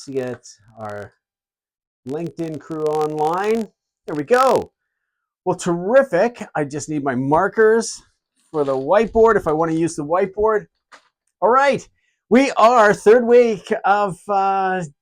to get our LinkedIn crew online. There we go. Well, terrific. I just need my markers for the whiteboard if I want to use the whiteboard. All right. We are third week of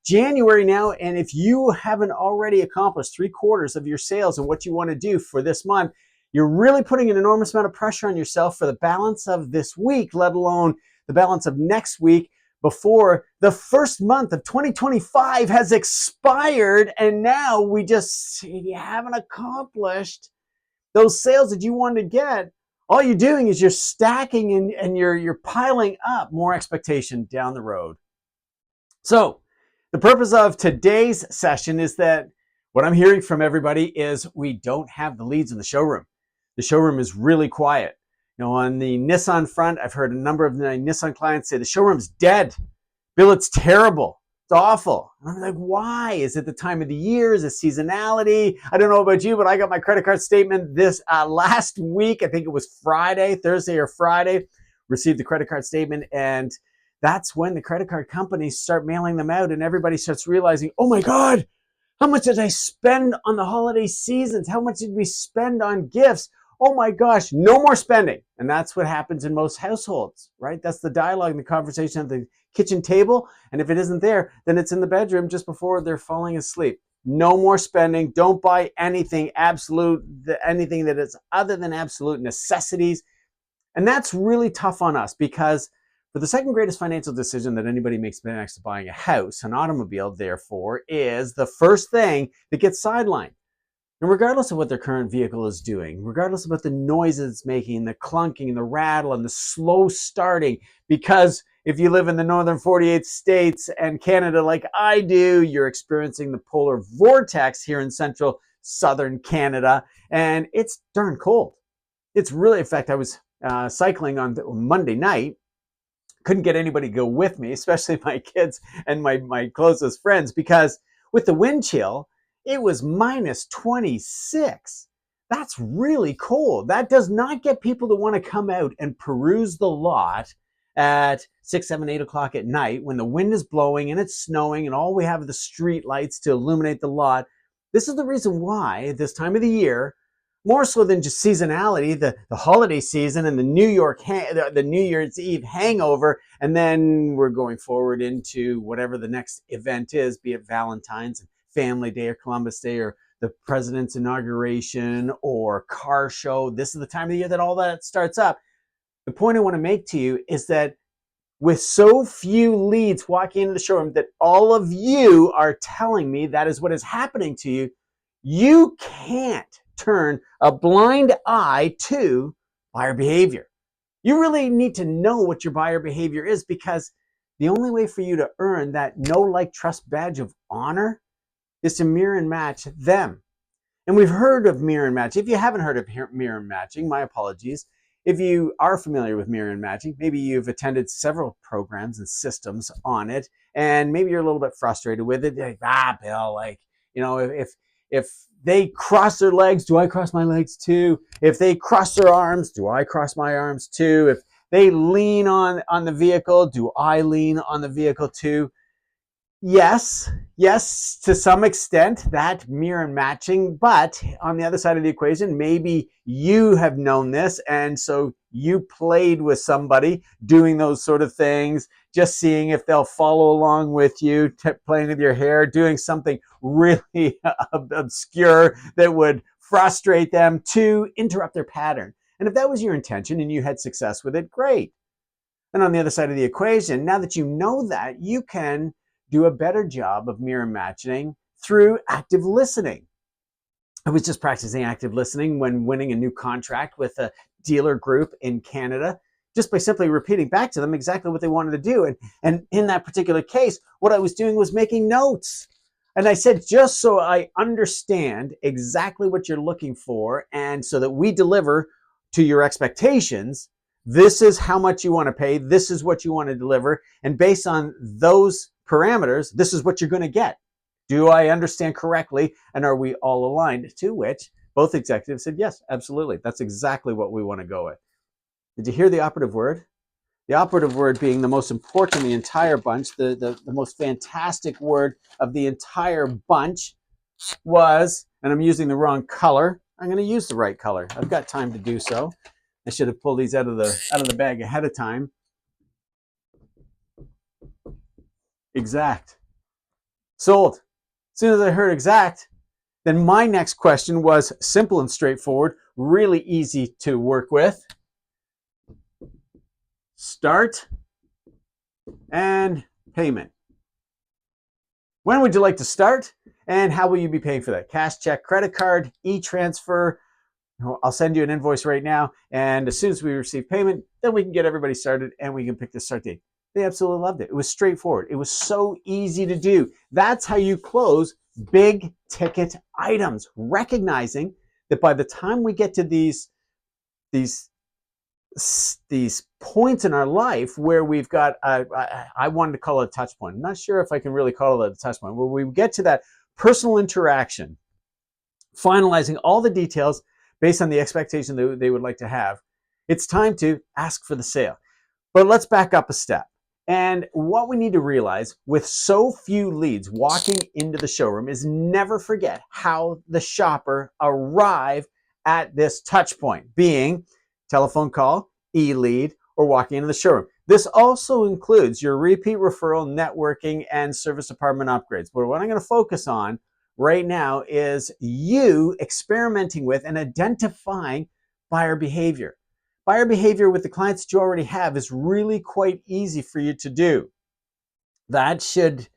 January now, and if you haven't already accomplished 3/4 of your sales and what you want to do for this month, you're really putting an enormous amount of pressure on yourself for the balance of this week, let alone the balance of next week, before the first month of 2025 has expired, and now you haven't accomplished those sales that you wanted to get. All you're doing is you're stacking and you're piling up more expectation down the road. So the purpose of today's session is that what I'm hearing from everybody is we don't have the leads in the showroom. The showroom is really quiet. On the Nissan front, I've heard a number of the Nissan clients say the showroom's dead. Bill, it's terrible. It's awful. I'm like, why? Is it the time of the year? Is it seasonality? I don't know about you, but I got my credit card statement this last week. I think it was Thursday or Friday, received the credit card statement. And that's when the credit card companies start mailing them out and everybody starts realizing, oh my God, how much did I spend on the holiday seasons? How much did we spend on gifts? Oh my gosh, no more spending. And that's what happens in most households, right? That's the dialogue and the conversation at the kitchen table. And if it isn't there, then it's in the bedroom just before they're falling asleep. No more spending. Don't buy anything anything that is other than absolute necessities. And that's really tough on us because for the second greatest financial decision that anybody makes next to buying a house, an automobile, therefore, is the first thing that gets sidelined. And regardless of what their current vehicle is doing, regardless of what the noises it's making, the clunking, the rattle, and the slow starting, because if you live in the northern 48 states and Canada like I do, you're experiencing the polar vortex here in central southern Canada, and it's darn cold. It's really, in fact, I was cycling on Monday night, couldn't get anybody to go with me, especially my kids and my closest friends, because with the wind chill, it was minus 26. That's really cold. That does not get people to want to come out and peruse the lot at 6, 7, 8 o'clock at night when the wind is blowing and it's snowing and all we have are the street lights to illuminate the lot. This is the reason why at this time of the year, more so than just seasonality, the holiday season and the New Year's Eve hangover, and then we're going forward into whatever the next event is, be it Valentine's, Family Day, or Columbus Day, or the President's inauguration, or car show. This is the time of the year that all that starts up. The point I want to make to you is that with so few leads walking into the showroom that all of you are telling me that is what is happening to you, you can't turn a blind eye to buyer behavior. You really need to know what your buyer behavior is, because the only way for you to earn that know, like, trust badge of honor is to mirror and match them. And we've heard of mirror and match. If you haven't heard of mirror and matching, my apologies. If you are familiar with mirror and matching, maybe you've attended several programs and systems on it, and maybe you're a little bit frustrated with it. Like, Bill, if they cross their legs, do I cross my legs too? If they cross their arms, do I cross my arms too? If they lean on the vehicle, do I lean on the vehicle too? Yes, to some extent, that mirror and matching. But on the other side of the equation, maybe you have known this, and so you played with somebody doing those sort of things, just seeing if they'll follow along with you, playing with your hair, doing something really obscure that would frustrate them to interrupt their pattern. And if that was your intention and you had success with it, great. And on the other side of the equation, now that you know that, you can do a better job of mirror matching through active listening. I was just practicing active listening when winning a new contract with a dealer group in Canada, just by simply repeating back to them exactly what they wanted to do. And in that particular case, what I was doing was making notes. And I said, just so I understand exactly what you're looking for, and so that we deliver to your expectations, this is how much you want to pay, this is what you want to deliver, and based on those parameters, this is what you're going to get. Do I understand correctly? And are we all aligned? To which both executives said, yes, absolutely. That's exactly what we want to go with. Did you hear the operative word? The operative word being the most important in the entire bunch, the most fantastic word of the entire bunch was, and I'm using the wrong color. I'm going to use the right color. I've got time to do so. I should have pulled these out of the bag ahead of time. Exact. Sold. As soon as I heard exact, then my next question was simple and straightforward, really easy to work with. Start and payment. When would you like to start? And how will you be paying for that? Cash, check, credit card, e-transfer. I'll send you an invoice right now. And as soon as we receive payment, then we can get everybody started and we can pick the start date. They absolutely loved it. It was straightforward. It was so easy to do. That's how you close big ticket items, recognizing that by the time we get to these points in our life where we've got, I wanted to call it a touch point. I'm not sure if I can really call it a touch point. Where we get to that personal interaction, finalizing all the details based on the expectation that they would like to have, it's time to ask for the sale. But let's back up a step. And what we need to realize with so few leads walking into the showroom is never forget how the shopper arrived at this touch point, being telephone call, e-lead, or walking into the showroom. This also includes your repeat referral, networking, and service department upgrades. But what I'm going to focus on right now is you experimenting with and identifying buyer behavior. Buyer behavior with the clients that you already have is really quite easy for you to do. That should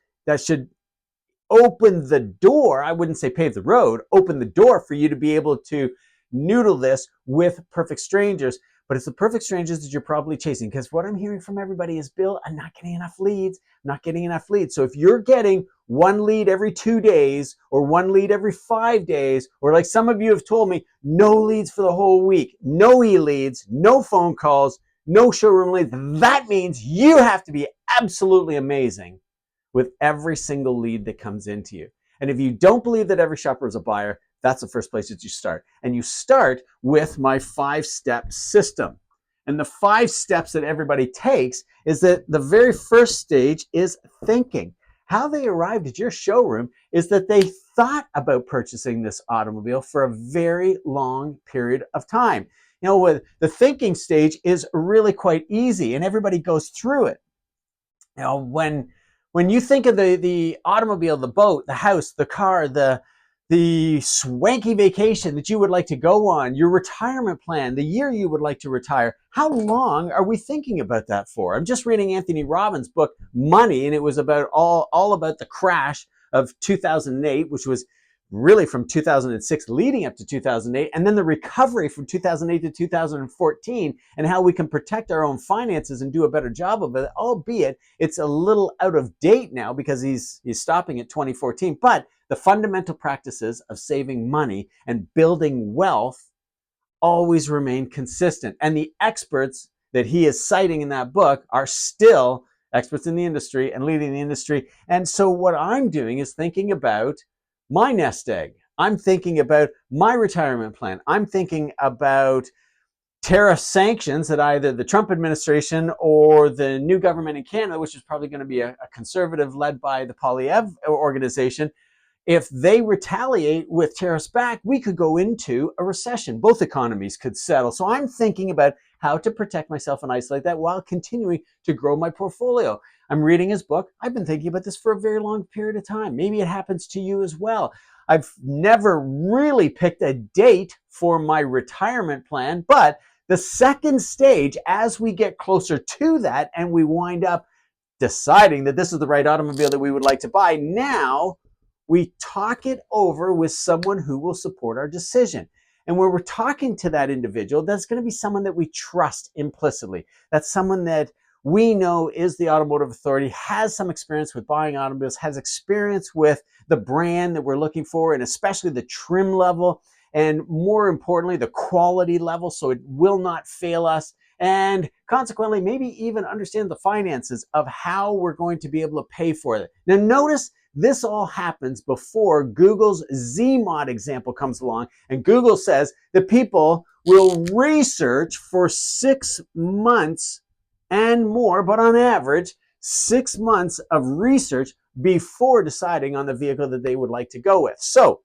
open the door. I wouldn't say pave the road, open the door for you to be able to noodle this with perfect strangers. But it's the perfect strangers that you're probably chasing, because what I'm hearing from everybody is, Bill, I'm not getting enough leads. I'm not getting enough leads. So if you're getting one lead every 2 days or one lead every 5 days, or like some of you have told me, no leads for the whole week, no e-leads, no phone calls, no showroom leads, that means you have to be absolutely amazing with every single lead that comes into you. And if you don't believe that every shopper is a buyer, that's the first place that you start. And you start with my 5-step system. And the 5 steps that everybody takes is that the very first stage is thinking. How they arrived at your showroom is that they thought about purchasing this automobile for a very long period of time. You know, with the thinking stage is really quite easy, and everybody goes through it. You know, when you think of the automobile, the boat, the house, the car, the swanky vacation that you would like to go on, your retirement plan, the year you would like to retire, how long are we thinking about that for? I'm just reading Anthony Robbins' book, Money, and it was about all about the crash of 2008, which was really from 2006 leading up to 2008, and then the recovery from 2008 to 2014, and how we can protect our own finances and do a better job of it, albeit it's a little out of date now because he's stopping at 2014. But the fundamental practices of saving money and building wealth always remain consistent. And the experts that he is citing in that book are still experts in the industry and leading the industry. And so what I'm doing is thinking about my nest egg. I'm thinking about my retirement plan. I'm thinking about tariff sanctions that either the Trump administration or the new government in Canada, which is probably going to be a conservative led by the Polyev organization, if they retaliate with tariffs back, we could go into a recession. Both economies could settle. So I'm thinking about how to protect myself and isolate that while continuing to grow my portfolio. I'm reading his book. I've been thinking about this for a very long period of time. Maybe it happens to you as well. I've never really picked a date for my retirement plan, but the second stage, as we get closer to that and we wind up deciding that this is the right automobile that we would like to buy, now we talk it over with someone who will support our decision. And when we're talking to that individual, that's going to be someone that we trust implicitly. That's someone that we know is the automotive authority, has some experience with buying automobiles, has experience with the brand that we're looking for, and especially the trim level, and more importantly, the quality level, so it will not fail us. And consequently, maybe even understand the finances of how we're going to be able to pay for it. Now, notice this all happens before Google's Zmod example comes along, and Google says that people will research for 6 months and more, but on average, 6 months of research before deciding on the vehicle that they would like to go with. So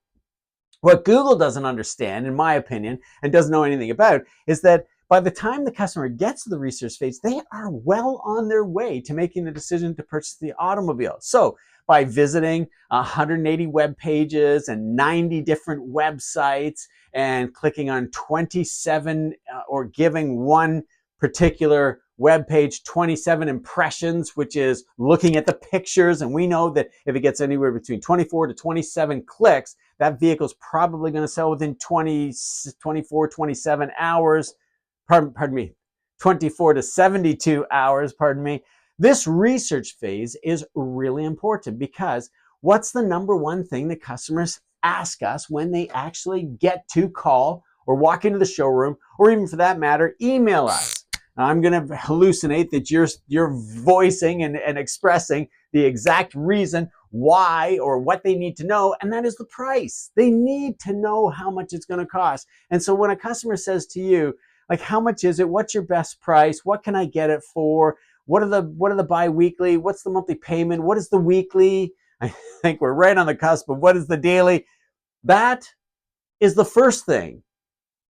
what Google doesn't understand, in my opinion, and doesn't know anything about, is that by the time the customer gets to the research phase, they are well on their way to making the decision to purchase the automobile. So by visiting 180 web pages and 90 different websites and clicking on 27 or giving one particular web page 27 impressions, which is looking at the pictures, and we know that if it gets anywhere between 24 to 27 clicks, that vehicle is probably going to sell within 24, 27 hours. Pardon me, 24 to 72 hours, pardon me. This research phase is really important because what's the number one thing that customers ask us when they actually get to call or walk into the showroom, or even for that matter, email us? Now, I'm going to hallucinate that you're voicing and expressing the exact reason why or what they need to know, and that is the price. They need to know how much it's going to cost. And so when a customer says to you, like, how much is it? What's your best price? What can I get it for? What are the bi-weekly? What's the monthly payment? What is the weekly? I think we're right on the cusp of what is the daily. That is the first thing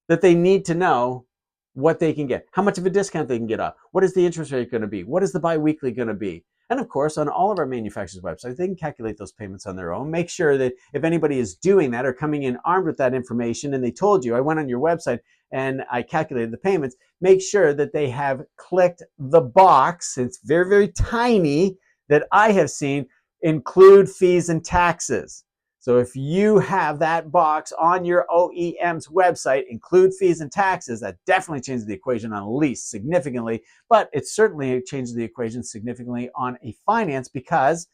that they need to know what they can get, how much of a discount they can get off, what is the interest rate going to be, what is the bi-weekly going to be. And of course, on all of our manufacturers' websites, they can calculate those payments on their own. Make sure that if anybody is doing that or coming in armed with that information and they told you, I went on your website and I calculated the payments, make sure that they have clicked the box, it's very, very tiny, that I have seen, include fees and taxes. So if you have that box on your OEM's website, include fees and taxes, that definitely changes the equation on a lease significantly, but it certainly changes the equation significantly on a finance, because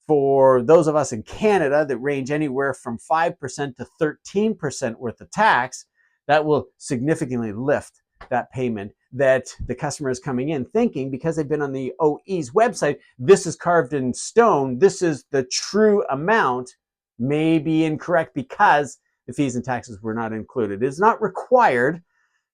for those of us in Canada that range anywhere from 5% to 13% worth of tax, that will significantly lift that payment that the customer is coming in thinking, because they've been on the OE's website, this is carved in stone, this is the true amount, may be incorrect because the fees and taxes were not included. It is not required,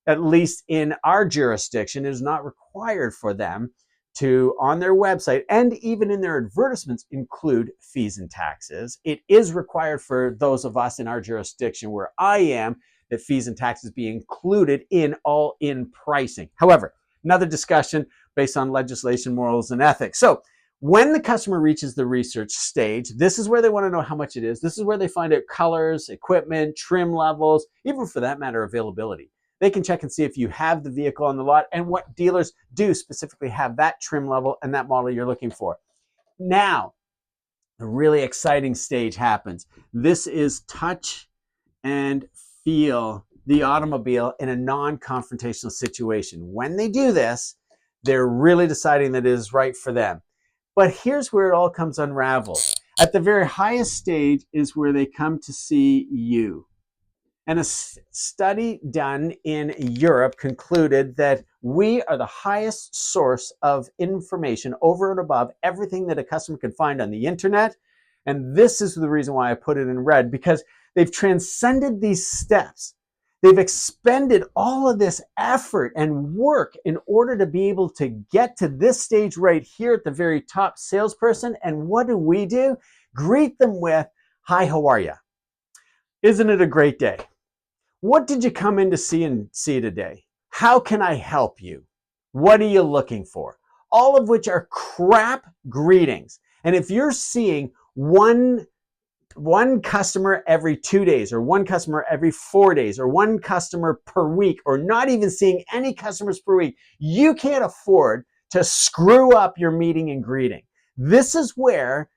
at least in our jurisdiction, it is not required for them to, on their website and even in their advertisements, include fees and taxes. It is required for those of us in our jurisdiction where I am, that fees and taxes be included in all-in pricing. However, another discussion based on legislation, morals, and ethics. So when the customer reaches the research stage, this is where they want to know how much it is. This is where they find out colors, equipment, trim levels, even for that matter, availability. They can check and see if you have the vehicle on the lot and what dealers do specifically have that trim level and that model you're looking for. Now, the really exciting stage happens. This is touch and feel the automobile in a non-confrontational situation. When they do this, they're really deciding that it is right for them. But here's where it all comes unraveled. At the very highest stage is where they come to see you. And a study done in Europe concluded that we are the highest source of information over and above everything that a customer can find on the internet. And this is the reason why I put it in red, because they've transcended these steps. They've expended all of this effort and work in order to be able to get to this stage right here at the very top, salesperson. And what do? Greet them with, hi, how are you? Isn't it a great day? What did you come in to see today? How can I help you? What are you looking for? All of which are crap greetings. And if you're seeing one customer every 2 days, or one customer every 4 days, or one customer per week, or not even seeing any customers per week, you can't afford to screw up your meeting and greeting. This is where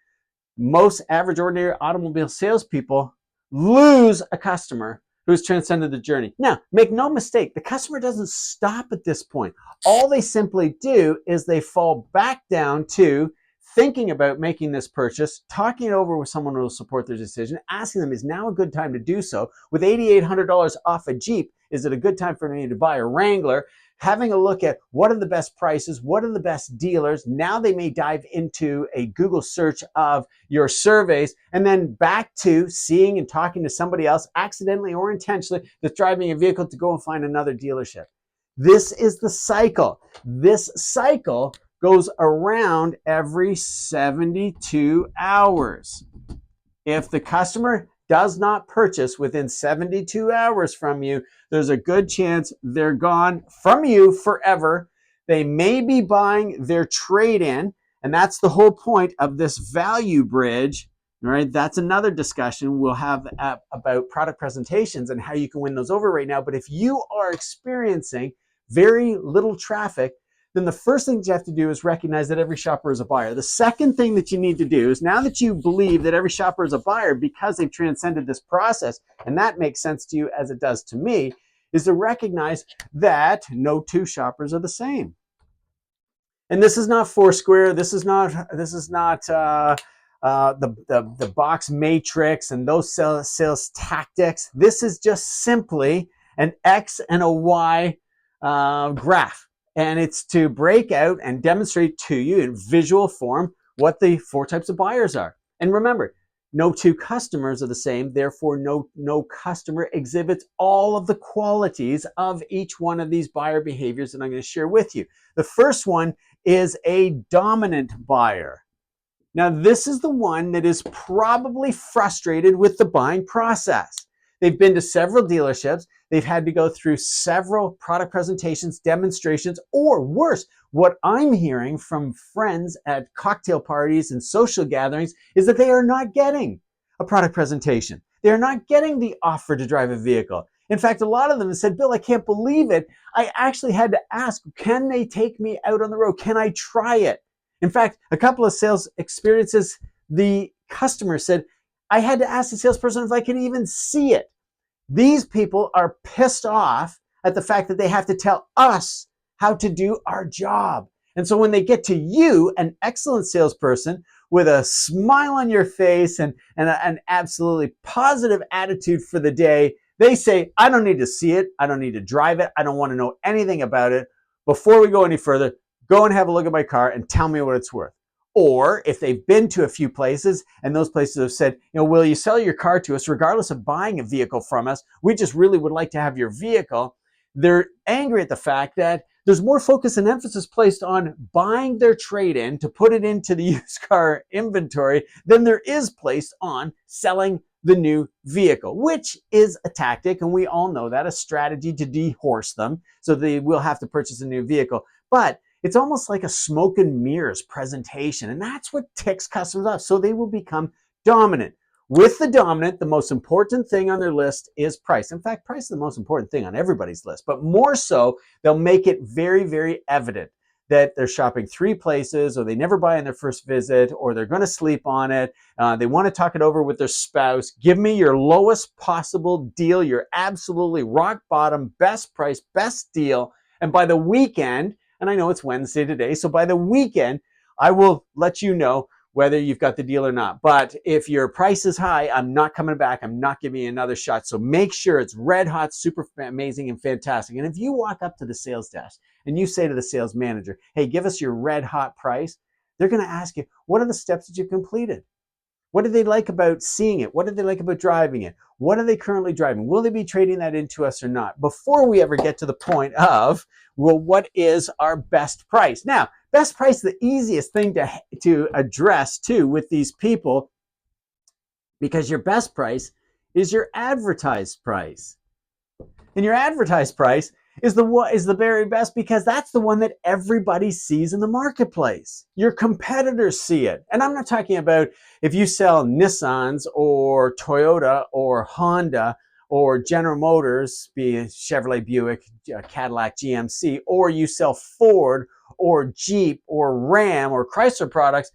most average ordinary automobile salespeople lose a customer who's transcended the journey. Now, make no mistake, the customer doesn't stop at this point. All they simply do is they fall back down to thinking about making this purchase, talking it over with someone who will support their decision, asking them, is now a good time to do so? With $8,800 off a Jeep, is it a good time for me to buy a Wrangler? Having a look at what are the best prices, what are the best dealers. Now they may dive into a Google search of your surveys, and then back to seeing and talking to somebody else, accidentally or intentionally, that's driving a vehicle to go and find another dealership. This is the cycle. This cycle goes around every 72 hours. If the customer does not purchase within 72 hours from you, there's a good chance they're gone from you forever. They may be buying their trade-in, and that's the whole point of this value bridge. All right, that's another discussion we'll have about product presentations and how you can win those over right now. But if you are experiencing very little traffic, then the first thing you have to do is recognize that every shopper is a buyer. The second thing that you need to do is, now that you believe that every shopper is a buyer because they've transcended this process, and that makes sense to you as it does to me, is to recognize that no two shoppers are the same. And this is not Foursquare. This is not the box matrix and those sales tactics. This is just simply an X and a Y graph. And it's to break out and demonstrate to you in visual form what the four types of buyers are. And remember, no two customers are the same. Therefore, no customer exhibits all of the qualities of each one of these buyer behaviors that I'm going to share with you. The first one is a dominant buyer. Now, this is the one that is probably frustrated with the buying process. They've been to several dealerships. They've had to go through several product presentations, demonstrations, or worse, what I'm hearing from friends at cocktail parties and social gatherings is that they are not getting a product presentation. They are not getting the offer to drive a vehicle. In fact, a lot of them have said, Bill, I can't believe it. I actually had to ask, can they take me out on the road? Can I try it? In fact, a couple of sales experiences, the customer said, I had to ask the salesperson if I could even see it. These people are pissed off at the fact that they have to tell us how to do our job. And so when they get to you, an excellent salesperson with a smile on your face and an absolutely positive attitude for the day, they say, I don't need to see it. I don't need to drive it. I don't want to know anything about it. Before we go any further, go and have a look at my car and tell me what it's worth. Or if they've been to a few places and those places have said, will you sell your car to us regardless of buying a vehicle from us? We just really would like to have your vehicle. They're angry at the fact that there's more focus and emphasis placed on buying their trade-in to put it into the used car inventory than there is placed on selling the new vehicle, which is a tactic, and we all know that, a strategy to dehorse them so they will have to purchase a new vehicle. But it's almost like a smoke and mirrors presentation, and that's what ticks customers off. So they will become dominant. With the dominant, the most important thing on their list is price. In fact, price is the most important thing on everybody's list, but more so, they'll make it very, very evident that they're shopping three places, or they never buy on their first visit, or they're going to sleep on it. They want to talk it over with their spouse. Give me your lowest possible deal, your absolutely rock bottom, best price, best deal. And by the weekend, and I know it's Wednesday today, so by the weekend, I will let you know whether you've got the deal or not. But if your price is high, I'm not coming back. I'm not giving you another shot. So make sure it's red hot, super amazing, and fantastic. And if you walk up to the sales desk and you say to the sales manager, hey, give us your red hot price, they're going to ask you, what are the steps that you've completed? What do they like about seeing it? What do they like about driving it? What are they currently driving? Will they be trading that into us or not? Before we ever get to the point of, well, what is our best price? Now, best price is the easiest thing to address too with these people, because your best price is your advertised price. And your advertised price is the very best because that's the one that everybody sees in the marketplace. Your competitors see it. And I'm not talking about if you sell Nissans or Toyota or Honda or General Motors, be it Chevrolet, Buick, Cadillac, GMC, or you sell Ford or Jeep or Ram or Chrysler products.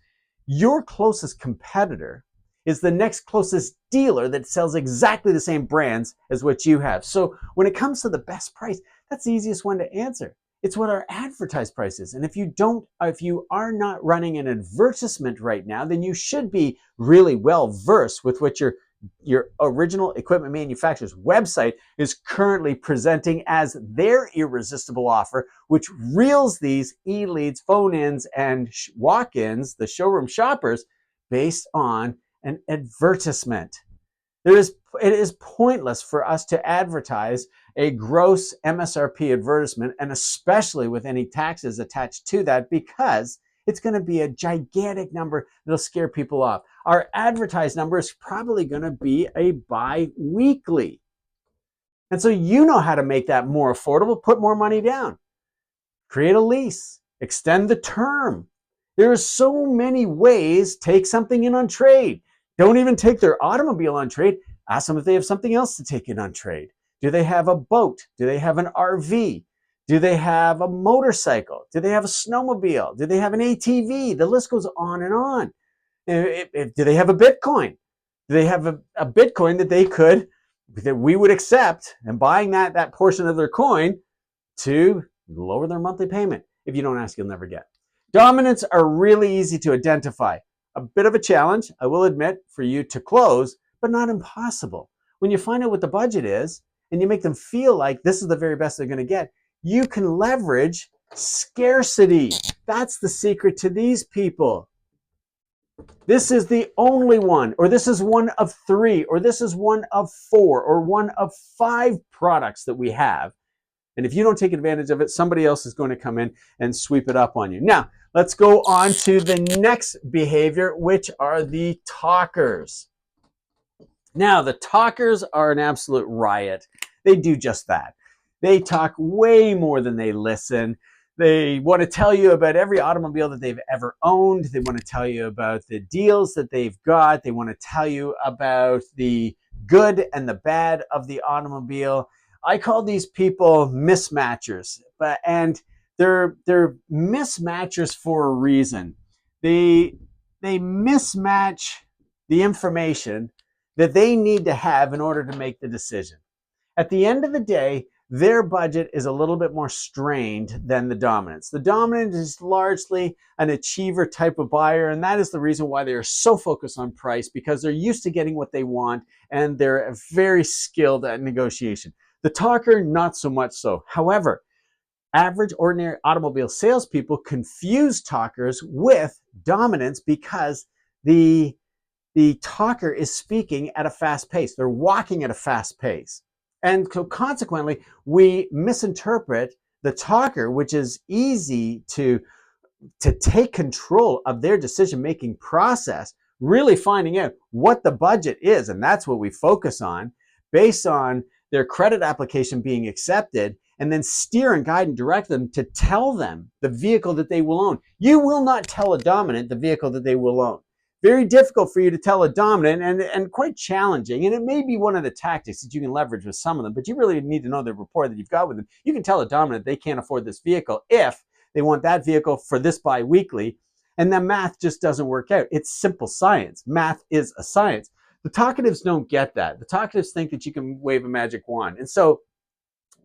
Your closest competitor is the next closest dealer that sells exactly the same brands as what you have. So when it comes to the best price, that's the easiest one to answer. It's what our advertised price is. And if you are not running an advertisement right now, then you should be really well versed with what your original equipment manufacturer's website is currently presenting as their irresistible offer, which reels these e-leads, phone-ins, and walk-ins, the showroom shoppers, based on an advertisement. It is pointless for us to advertise a gross MSRP advertisement, and especially with any taxes attached to that, because it's going to be a gigantic number that'll scare people off. Our advertised number is probably going to be a bi-weekly. And so you know how to make that more affordable. Put more money down. Create a lease. Extend the term. There are so many ways. Take something in on trade. Don't even take their automobile on trade. Ask them if they have something else to take in on trade. Do they have a boat? Do they have an RV? Do they have a motorcycle? Do they have a snowmobile? Do they have an ATV? The list goes on and on. Do they have a Bitcoin? Do they have a Bitcoin that we would accept, and buying that portion of their coin to lower their monthly payment? If you don't ask, you'll never get. Dominants are really easy to identify. A bit of a challenge, I will admit, for you to close, but not impossible. When you find out what the budget is and you make them feel like this is the very best they're going to get, you can leverage scarcity. That's the secret to these people. This is the only one, or this is one of 3, or this is one of 4, or one of 5 products that we have. And if you don't take advantage of it, somebody else is going to come in and sweep it up on you. Now, let's go on to the next behavior, which are the talkers. Now, the talkers are an absolute riot. They do just that. They talk way more than they listen. They want to tell you about every automobile that they've ever owned. They want to tell you about the deals that they've got. They want to tell you about the good and the bad of the automobile. I call these people mismatchers, and they're mismatchers for a reason. They mismatch the information that they need to have in order to make the decision. At the end of the day, their budget is a little bit more strained than the dominants. The dominant is largely an achiever type of buyer, and that is the reason why they are so focused on price, because they're used to getting what they want, and they're very skilled at negotiation. The talker, not so much so. However, average, ordinary automobile salespeople confuse talkers with dominants because the talker is speaking at a fast pace. They're walking at a fast pace. And so consequently, we misinterpret the talker, which is easy to take control of their decision-making process, really finding out what the budget is. And that's what we focus on based on their credit application being accepted, and then steer and guide and direct them to tell them the vehicle that they will own. You will not tell a dominant the vehicle that they will own. Very difficult for you to tell a dominant, and quite challenging. And it may be one of the tactics that you can leverage with some of them, but you really need to know the rapport that you've got with them. You can tell a dominant they can't afford this vehicle if they want that vehicle for this bi-weekly, and the math just doesn't work out. It's simple science. Math is a science. The talkatives don't get that. The talkatives think that you can wave a magic wand. And so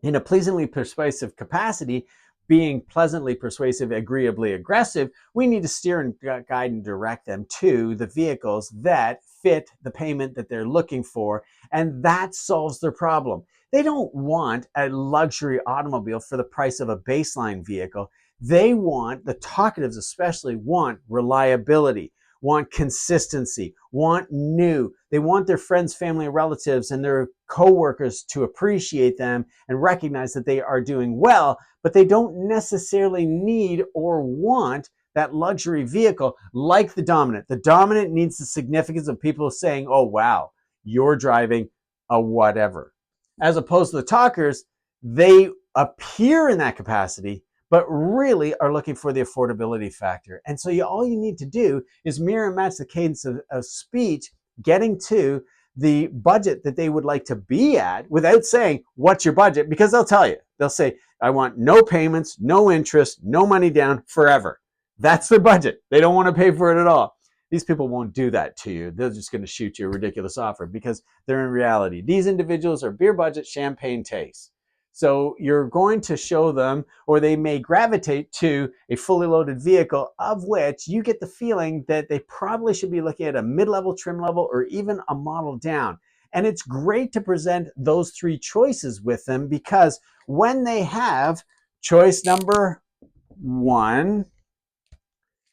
in a pleasingly persuasive capacity, being pleasantly persuasive, agreeably aggressive, we need to steer and guide and direct them to the vehicles that fit the payment that they're looking for, and that solves their problem. They don't want a luxury automobile for the price of a baseline vehicle. They want, the talkatives especially, want reliability, want consistency, want new. They want their friends, family, relatives, and their coworkers to appreciate them and recognize that they are doing well, but they don't necessarily need or want that luxury vehicle like the dominant. The dominant needs the significance of people saying, oh, wow, you're driving a whatever. As opposed to the talkers, they appear in that capacity, but really are looking for the affordability factor. And so all you need to do is mirror and match the cadence of speech, getting to the budget that they would like to be at without saying, what's your budget? Because they'll tell you. They'll say, I want no payments, no interest, no money down forever. That's their budget. They don't want to pay for it at all. These people won't do that to you. They're just going to shoot you a ridiculous offer because they're in reality. These individuals are beer budget, champagne taste. So you're going to show them, or they may gravitate to a fully loaded vehicle of which you get the feeling that they probably should be looking at a mid-level, trim level, or even a model down. And it's great to present those 3 choices with them, because when they have choice number 1,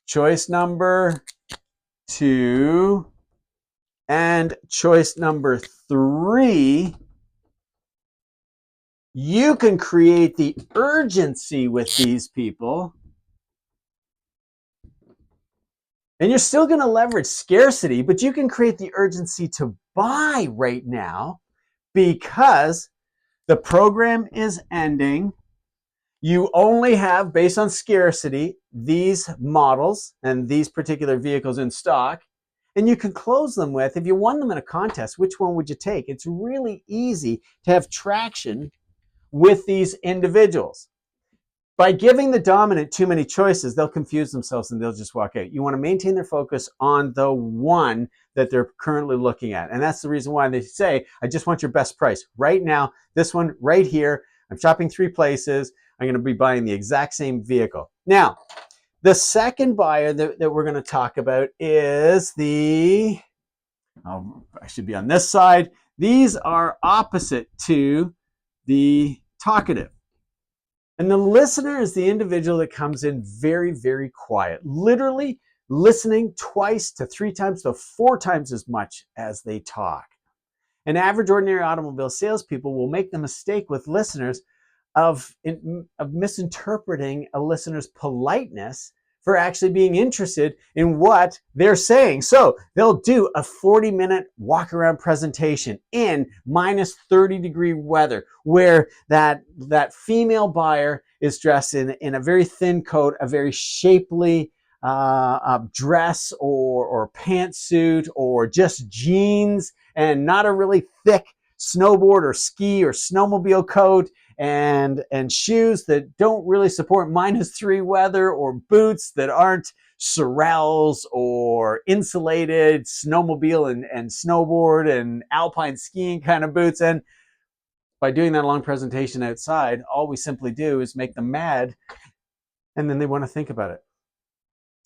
choice number 2, And choice number 3, you can create the urgency with these people. And you're still going to leverage scarcity, but you can create the urgency to buy right now because the program is ending. You only have, based on scarcity, these models and these particular vehicles in stock. And you can close them with, if you won them in a contest, which one would you take? It's really easy to have traction with these individuals. By giving the dominant too many choices, they'll confuse themselves and they'll just walk out. You want to maintain their focus on the one that they're currently looking at. And that's the reason why they say, I just want your best price. Right now, this one right here, I'm shopping 3 places. I'm going to be buying the exact same vehicle. Now, the second buyer that we're going to talk about is I should be on this side. These are opposite to the talkative. And the listener is the individual that comes in very, very quiet, literally listening 2 to 3 times to 4 times as much as they talk. And average ordinary automobile salespeople will make the mistake with listeners of misinterpreting a listener's politeness for actually being interested in what they're saying. So they'll do a 40-minute walk around presentation in minus 30-degree weather where that female buyer is dressed in a very thin coat, a very shapely dress or pantsuit or just jeans and not a really thick snowboard or ski or snowmobile coat and shoes that don't really support -3 weather or boots that aren't Sorels or insulated snowmobile and snowboard and alpine skiing kind of boots. And by doing that long presentation outside, all we simply do is make them mad and then they want to think about it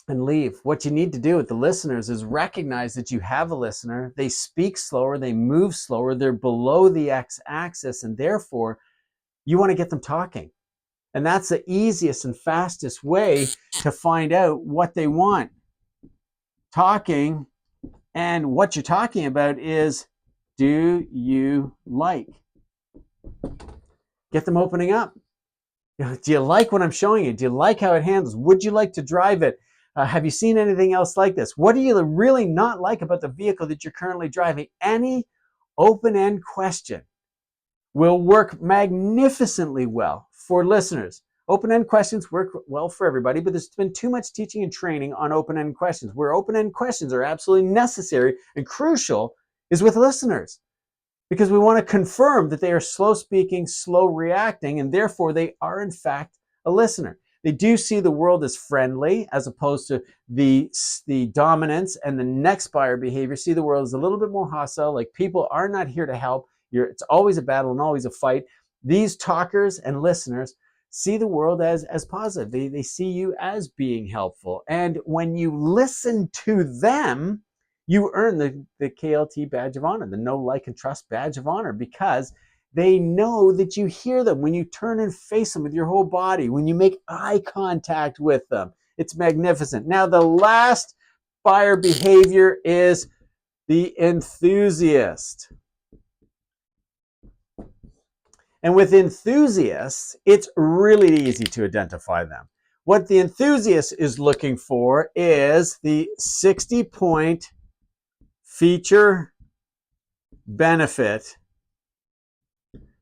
and leave. What you need to do with the listeners is recognize that you have a listener. They speak slower, they move slower, they're below the x-axis, and therefore you want to get them talking. And that's the easiest and fastest way to find out what they want. Talking, and what you're talking about is, do you like? Get them opening up. Do you like what I'm showing you? Do you like how it handles? Would you like to drive it? Have you seen anything else like this? What do you really not like about the vehicle that you're currently driving? Any open-end question will work magnificently well for listeners. Open-end questions work well for everybody, but there's been too much teaching and training on open-end questions. Where open-end questions are absolutely necessary and crucial is with listeners, because we want to confirm that they are slow speaking, slow reacting, and therefore they are in fact a listener. They do see the world as friendly as opposed to the dominance and the next buyer behavior. See the world as a little bit more hostile, like people are not here to help. It's always a battle and always a fight. These talkers and listeners see the world as positive. They see you as being helpful. And when you listen to them, you earn the KLT badge of honor, the know, like, and trust badge of honor, because they know that you hear them when you turn and face them with your whole body, when you make eye contact with them. It's magnificent. Now, the last buyer behavior is the enthusiast. And with enthusiasts, it's really easy to identify them. What the enthusiast is looking for is the 60-point feature benefit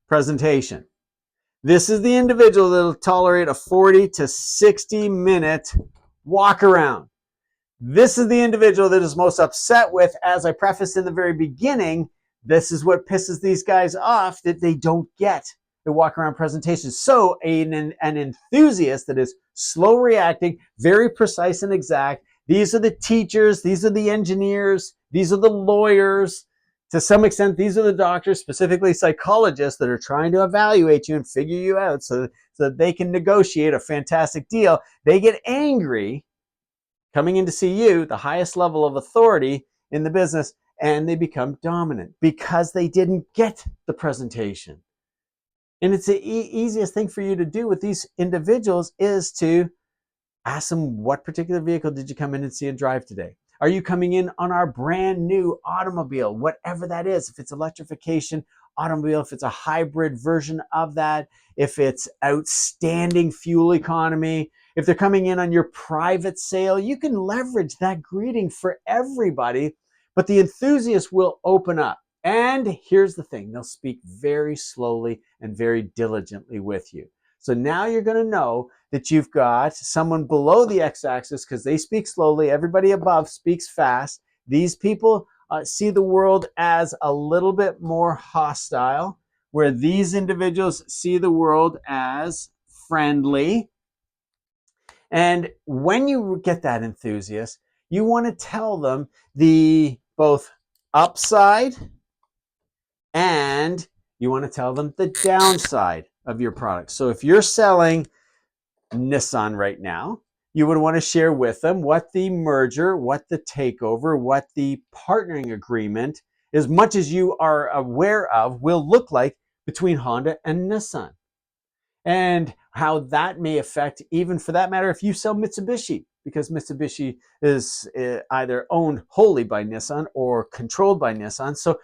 presentation. This is the individual that will tolerate a 40 to 60-minute walk around. This is the individual that is most upset with, as I prefaced in the very beginning, this is what pisses these guys off, that they don't get the walk around presentation. So an enthusiast that is slow reacting, very precise and exact. These are the teachers, these are the engineers, these are the lawyers. To some extent, these are the doctors, specifically psychologists, that are trying to evaluate you and figure you out so that they can negotiate a fantastic deal. They get angry coming in to see you, the highest level of authority in the business, and they become dominant because they didn't get the presentation. And it's the easiest thing for you to do with these individuals is to ask them, what particular vehicle did you come in and see and drive today? Are you coming in on our brand new automobile, whatever that is? If it's electrification automobile, if it's a hybrid version of that, if it's outstanding fuel economy, if they're coming in on your private sale, you can leverage that greeting for everybody, but the enthusiast will open up. And here's the thing, they'll speak very slowly and very diligently with you. So now you're going to know that you've got someone below the x-axis because they speak slowly. Everybody above speaks fast. These people see the world as a little bit more hostile, where these individuals see the world as friendly. And when you get that enthusiast, you want to tell them the both upside and you want to tell them the downside of your product. So if you're selling Nissan right now, you would want to share with them what the merger, what the takeover, what the partnering agreement, as much as you are aware of, will look like between Honda and Nissan. And how that may affect, even for that matter, if you sell Mitsubishi, because Mitsubishi is either owned wholly by Nissan or controlled by Nissan. So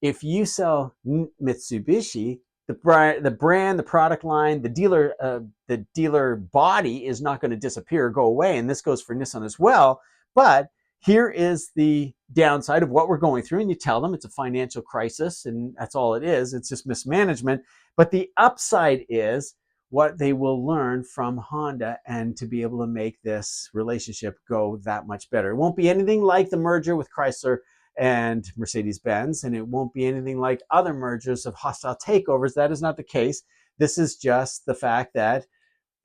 if you sell Mitsubishi, the brand, the product line, the dealer body is not going to disappear or go away. And this goes for Nissan as well. But here is the downside of what we're going through. And you tell them it's a financial crisis and that's all it is. It's just mismanagement. But the upside is what they will learn from Honda and to be able to make this relationship go that much better. It won't be anything like the merger with Chrysler and Mercedes-Benz, and it won't be anything like other mergers of hostile takeovers. That is not the case. This is just the fact that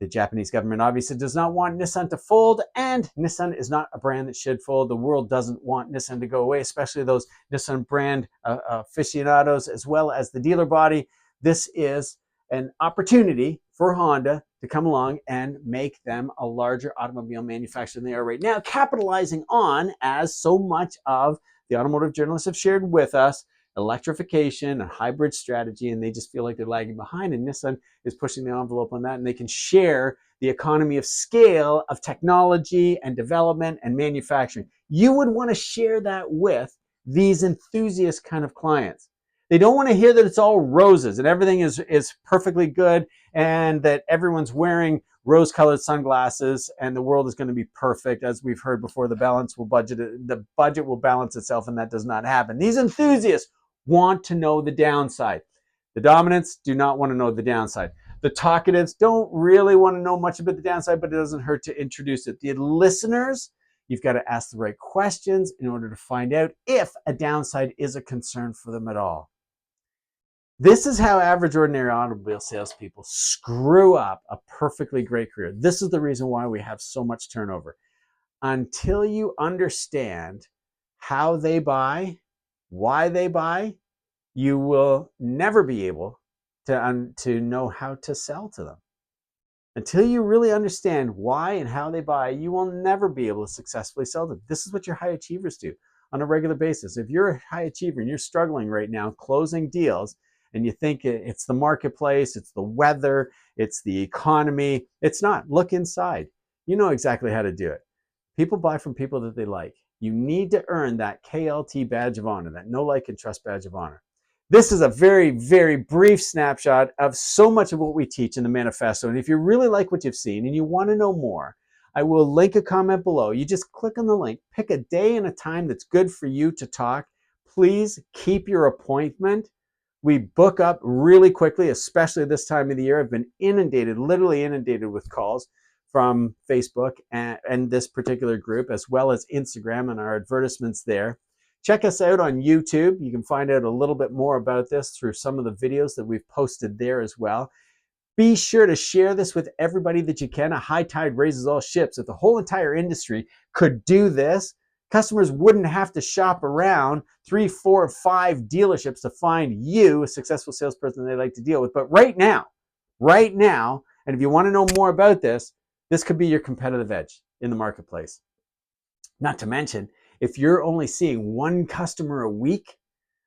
the Japanese government obviously does not want Nissan to fold, and Nissan is not a brand that should fold. The world doesn't want Nissan to go away, especially those Nissan brand aficionados as well as the dealer body. This is an opportunity for Honda to come along and make them a larger automobile manufacturer than they are right now, capitalizing on, as so much of the automotive journalists have shared with us, electrification and hybrid strategy, and they just feel like they're lagging behind, and Nissan is pushing the envelope on that, and they can share the economy of scale of technology and development and manufacturing. You would want to share that with these enthusiast kind of clients. They don't want to hear that it's all roses and everything is perfectly good and that everyone's wearing rose-colored sunglasses and the world is going to be perfect. As we've heard before, the budget will balance itself, and that does not happen. These enthusiasts want to know the downside. The dominants do not want to know the downside. The talkatives don't really want to know much about the downside, but it doesn't hurt to introduce it. The listeners, you've got to ask the right questions in order to find out if a downside is a concern for them at all. This is how average, ordinary automobile salespeople screw up a perfectly great career. This is the reason why we have so much turnover. Until you understand how they buy, why they buy, you will never be able to know how to sell to them. Until you really understand why and how they buy, you will never be able to successfully sell them. This is what your high achievers do on a regular basis. If you're a high achiever and you're struggling right now closing deals, and you think it's the marketplace, it's the weather, it's the economy, it's not. Look inside. You know exactly how to do it. People buy from people that they like. You need to earn that KLT badge of honor, that know, like, and trust badge of honor. This is a very, very brief snapshot of so much of what we teach in the manifesto. And if you really like what you've seen and you want to know more, I will link a comment below. You just click on the link, pick a day and a time that's good for you to talk. Please keep your appointment. We book up really quickly, especially this time of the year. I've been inundated, literally inundated with calls from Facebook and this particular group, as well as Instagram and our advertisements there. Check us out on YouTube. You can find out a little bit more about this through some of the videos that we've posted there as well. Be sure to share this with everybody that you can. A high tide raises all ships. If the whole entire industry could do this, customers wouldn't have to shop around 3, 4, 5 dealerships to find you a successful salesperson they like to deal with. But right now, and if you want to know more about this, this could be your competitive edge in the marketplace. Not to mention, if you're only seeing one customer a week,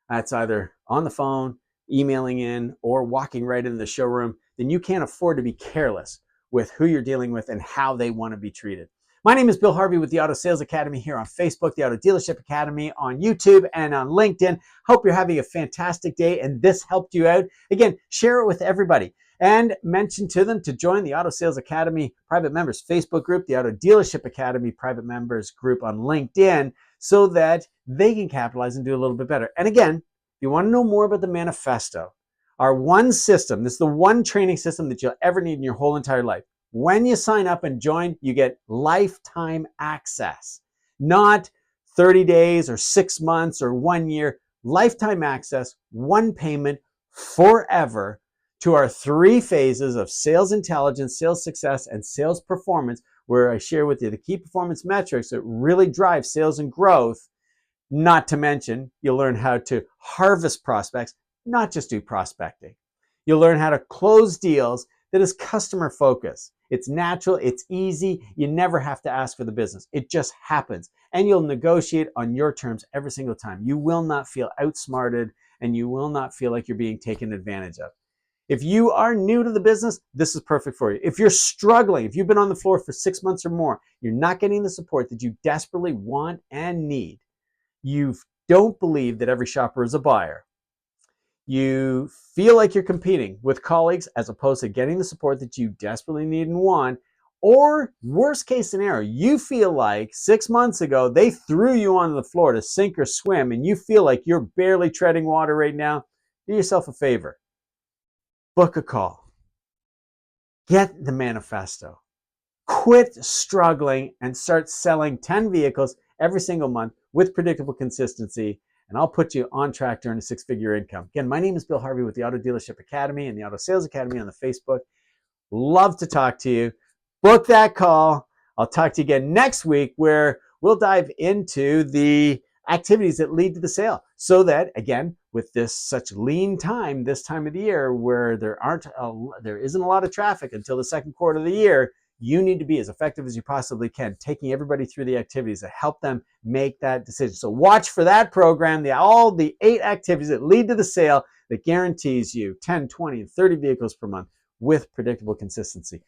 that's either on the phone, emailing in, or walking right into the showroom, then you can't afford to be careless with who you're dealing with and how they want to be treated. My name is Bill Harvey with the Auto Sales Academy here on Facebook, the Auto Dealership Academy on YouTube, and on LinkedIn. Hope you're having a fantastic day and this helped you out. Again, share it with everybody and mention to them to join the Auto Sales Academy Private Members Facebook group, the Auto Dealership Academy Private Members group on LinkedIn, so that they can capitalize and do a little bit better. And again, if you want to know more about the manifesto, our one system, this is the one training system that you'll ever need in your whole entire life. When you sign up and join, you get lifetime access, not 30 days or 6 months or 1 year, lifetime access, one payment forever to our 3 phases of sales intelligence, sales success, and sales performance, where I share with you the key performance metrics that really drive sales and growth. Not to mention, you'll learn how to harvest prospects, not just do prospecting. You'll learn how to close deals that is customer focused. It's natural, it's easy, you never have to ask for the business. It just happens. And you'll negotiate on your terms every single time. You will not feel outsmarted and you will not feel like you're being taken advantage of. If you are new to the business, this is perfect for you. If you're struggling, if you've been on the floor for 6 months or more, you're not getting the support that you desperately want and need. You don't believe that every shopper is a buyer. You feel like you're competing with colleagues as opposed to getting the support that you desperately need and want. Or worst case scenario, you feel like 6 months ago, they threw you on the floor to sink or swim and you feel like you're barely treading water right now. Do yourself a favor. Book a call. Get the manifesto. Quit struggling and start selling 10 vehicles every single month with predictable consistency, and I'll put you on track to earn a 6-figure income. Again, my name is Bill Harvey with the Auto Dealership Academy and the Auto Sales Academy on the Facebook. Love to talk to you. Book that call. I'll talk to you again next week where we'll dive into the activities that lead to the sale, so that, again, with this such lean time, this time of the year where there isn't a lot of traffic until the second quarter of the year, you need to be as effective as you possibly can, taking everybody through the activities that help them make that decision. So watch for that program, all the 8 activities that lead to the sale that guarantees you 10, 20, and 30 vehicles per month with predictable consistency.